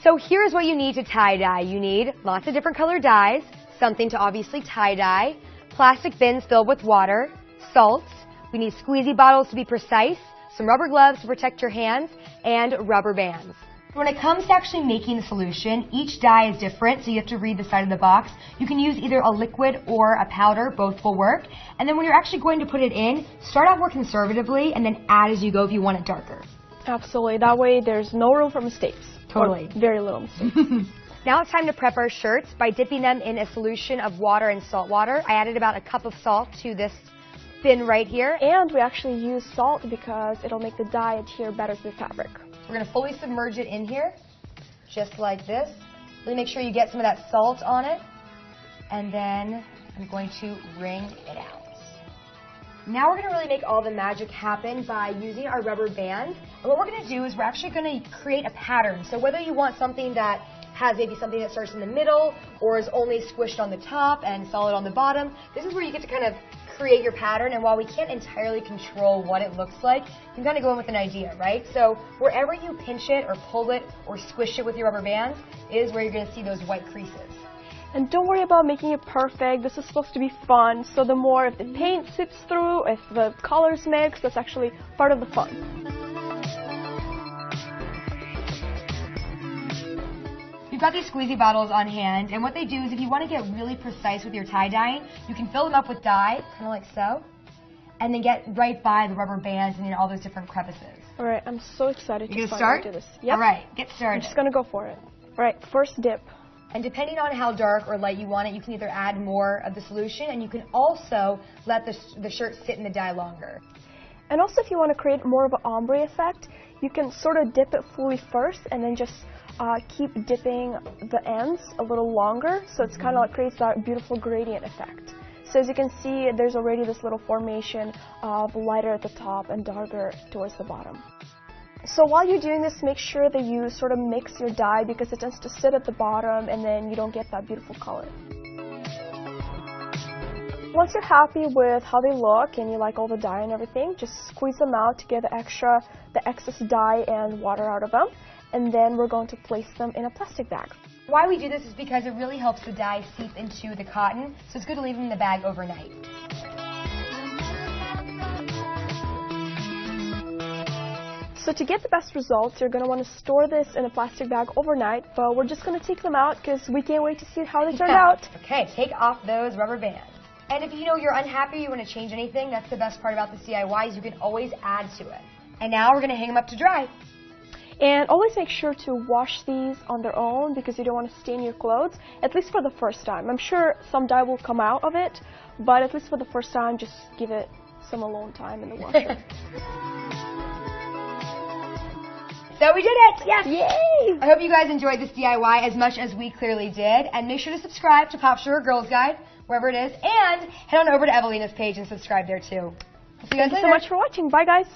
So here's what you need to tie-dye. You need lots of different colored dyes, something to obviously tie-dye, plastic bins filled with water, salts, we need squeezy bottles to be precise, some rubber gloves to protect your hands, and rubber bands. When it comes to actually making the solution, each dye is different, so you have to read the side of the box. You can use either a liquid or a powder, both will work. And then when you're actually going to put it in, start out more conservatively and then add as you go if you want it darker. Absolutely, that way there's no room for mistakes. Totally. Or very little mistakes. Now it's time to prep our shirts by dipping them in a solution of water and salt water. I added about a cup of salt to this bin right here. And we actually use salt because it'll make the dye adhere better to the fabric. We're going to fully submerge it in here, just like this. Really make sure you get some of that salt on it. And then I'm going to wring it out. Now we're going to really make all the magic happen by using our rubber band. And what we're going to do is we're actually going to create a pattern. So whether you want something that has maybe something that starts in the middle or is only squished on the top and solid on the bottom, this is where you get to kind of create your pattern. And while we can't entirely control what it looks like, you can kind of go in with an idea, right? So wherever you pinch it or pull it or squish it with your rubber bands is where you're going to see those white creases. And don't worry about making it perfect. This is supposed to be fun. So the more if the paint seeps through, if the colors mix, that's actually part of the fun. We've got these squeezy bottles on hand, and what they do is if you want to get really precise with your tie-dyeing, you can fill them up with dye, kind of like so, and then get right by the rubber bands and all those different crevices. All right, I'm so excited to start? do this. Yep. All right, get started. I'm just going to go for it. All right, first dip. And depending on how dark or light you want it, you can either add more of the solution, and you can also let the shirt sit in the dye longer. And also if you want to create more of an ombre effect, you can sort of dip it fully first and then just keep dipping the ends a little longer, so it's kind of like creates that beautiful gradient effect. So as you can see, there's already this little formation of lighter at the top and darker towards the bottom. So while you're doing this, make sure that you sort of mix your dye because it tends to sit at the bottom and then you don't get that beautiful color. Once you're happy with how they look and you like all the dye and everything, just squeeze them out to get the excess dye and water out of them. And then we're going to place them in a plastic bag. Why we do this is because it really helps the dye seep into the cotton, so it's good to leave them in the bag overnight. So to get the best results, you're going to want to store this in a plastic bag overnight, but we're just going to take them out because we can't wait to see how they turn out. Okay, take off those rubber bands. And if you're unhappy, you want to change anything, that's the best part about this DIY is you can always add to it. And now we're going to hang them up to dry. And always make sure to wash these on their own because you don't want to stain your clothes, at least for the first time. I'm sure some dye will come out of it, but at least for the first time, just give it some alone time in the washer. So we did it! Yes! Yay! I hope you guys enjoyed this DIY as much as we clearly did. And make sure to subscribe to Pop Sugar Girls Guide, wherever it is. And head on over to Evelina's page and subscribe there too. See you guys later. Thank you so much for watching. Bye, guys.